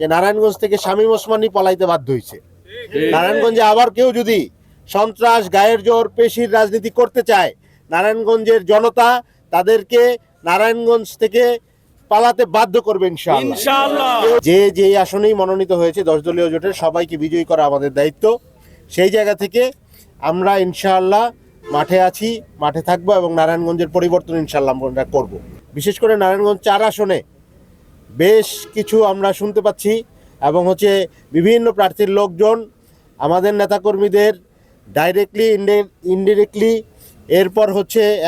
যে নারায়ণগঞ্জ থেকে শামীম ওসমানী পলাইতে বাধ্য হয়েছে। নারায়ণগঞ্জে আবার কেউ যদি সন্ত্রাস, গায়ের জোর, পেশির রাজনীতি করতে চায়, নারায়ণগঞ্জের জনতা তাদেরকে নারায়ণগঞ্জ থেকে পালাতে বাধ্য করবে ইনশাআল্লাহ। যে যে আসনেই মনোনীত হয়েছে 10 দলীয় জোটের সবাইকে বিজয়ী করা আমাদের দায়িত্ব। সেই জায়গা থেকে আমরা ইনশাআল্লাহ মাঠে আছি, মাঠে থাকবো এবং নারায়ণগঞ্জের পরিবর্তন ইনশাআল্লাহ আমরা করব। বিশেষ করে নারায়ণগঞ্জ 4 আসনে বেশ কিছু আমরা শুনতে পাচ্ছি এবং বিভিন্ন প্রার্থীর লোকজন আমাদের নেতাকর্মীদের ডাইরেক্টলি ইনডিরেক্টলি এরপর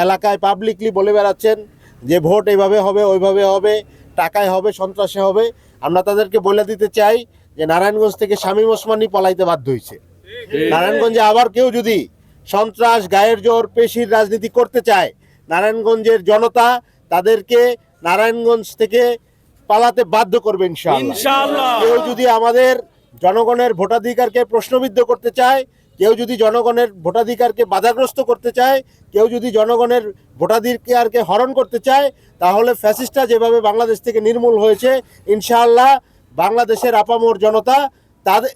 এলাকায় পাবলিকলি বলে বেড়াচ্ছেন যে ভোট এইভাবে হবে, ওইভাবে হবে, টাকায় হবে, সন্ত্রাসে হবে। আমরা তাদেরকে বলে দিতে চাই যে নারায়ণগঞ্জ থেকে শামীম ওসমানী পলাইতে বাধ্য হয়েছে। নারায়ণগঞ্জে আবার কেউ যদি সন্ত্রাস, গায়ের জোর, পেশির রাজনীতি করতে চায়, নারায়ণগঞ্জের জনতা তাদেরকে নারায়ণগঞ্জ থেকে পালাতে বাধ্য করবে ইনশাআল্লাহ। কেউ যদি আমাদের জনগণের ভোটাধিকারকে প্রশ্নবিদ্ধ করতে চায়, কেউ যদি জনগণের ভোটাধিকারকে বাধাগ্রস্ত করতে চায়, কেউ যদি জনগণের ভোটাধিকারকে হরণ করতে চায়, তাহলে ফ্যাসিস্টরা যেভাবে বাংলাদেশ থেকে নির্মূল হয়েছে, ইনশাআল্লাহ বাংলাদেশের আপামর জনতা তাদের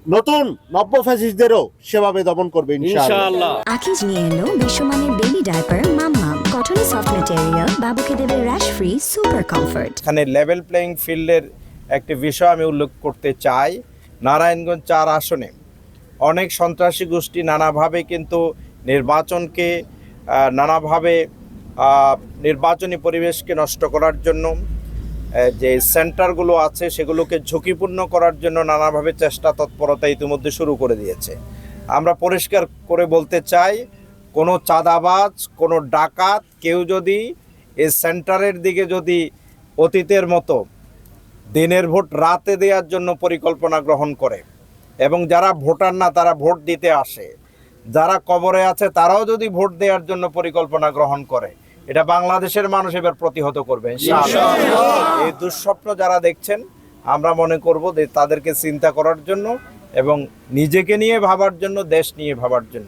নতুন নব্য ফ্যাসিস্টদেরও সেভাবে দমন করবে ইনশাআল্লাহ। আকিজ নিয়ে এলো বিশ্বমানের বেবি ডায়াপার মাম্মাম, কটনে সফট ম্যাটেরিয়াল, বাবুকে দেবে র্যাশ ফ্রি সুপার কমফর্ট। এখানে লেভেল প্লেইং ফিল্ডের একটি বিষয় আমি উল্লেখ করতে চাই। নারায়ণগঞ্জ 4 আসনে অনেক সন্ত্রাসী গোষ্ঠী নানাভাবে কিন্তু নির্বাচনকে নানাভাবে নির্বাচনী পরিবেশকে নষ্ট করার জন্য, যে সেন্টারগুলো আছে সেগুলোকে ঝুঁকিপূর্ণ করার জন্য নানাভাবে চেষ্টা তৎপরতা ইতিমধ্যে শুরু করে দিয়েছে। আমরা পরিষ্কার করে বলতে চাই, কোনো চাঁদাবাজ, কোনো ডাকাত কেউ যদি এই সেন্টারের দিকে যদি অতীতের মতো দিনের ভোট রাতে দেওয়ার জন্য পরিকল্পনা গ্রহণ করে এবং যারা ভোটার না তারা ভোট দিতে আসে, যারা কবরে আছে তারাও যদি ভোট দেওয়ার জন্য পরিকল্পনা গ্রহণ করে, এটা বাংলাদেশের মানুষ এবার প্রতিহত করবে ইনশাআল্লাহ। এই দুঃস্বপ্ন যারা দেখছেন, আমরা মনে করব যে তাদেরকে চিন্তা করার জন্য এবং নিজেকে নিয়ে ভাবার জন্য, দেশ নিয়ে ভাবার জন্য।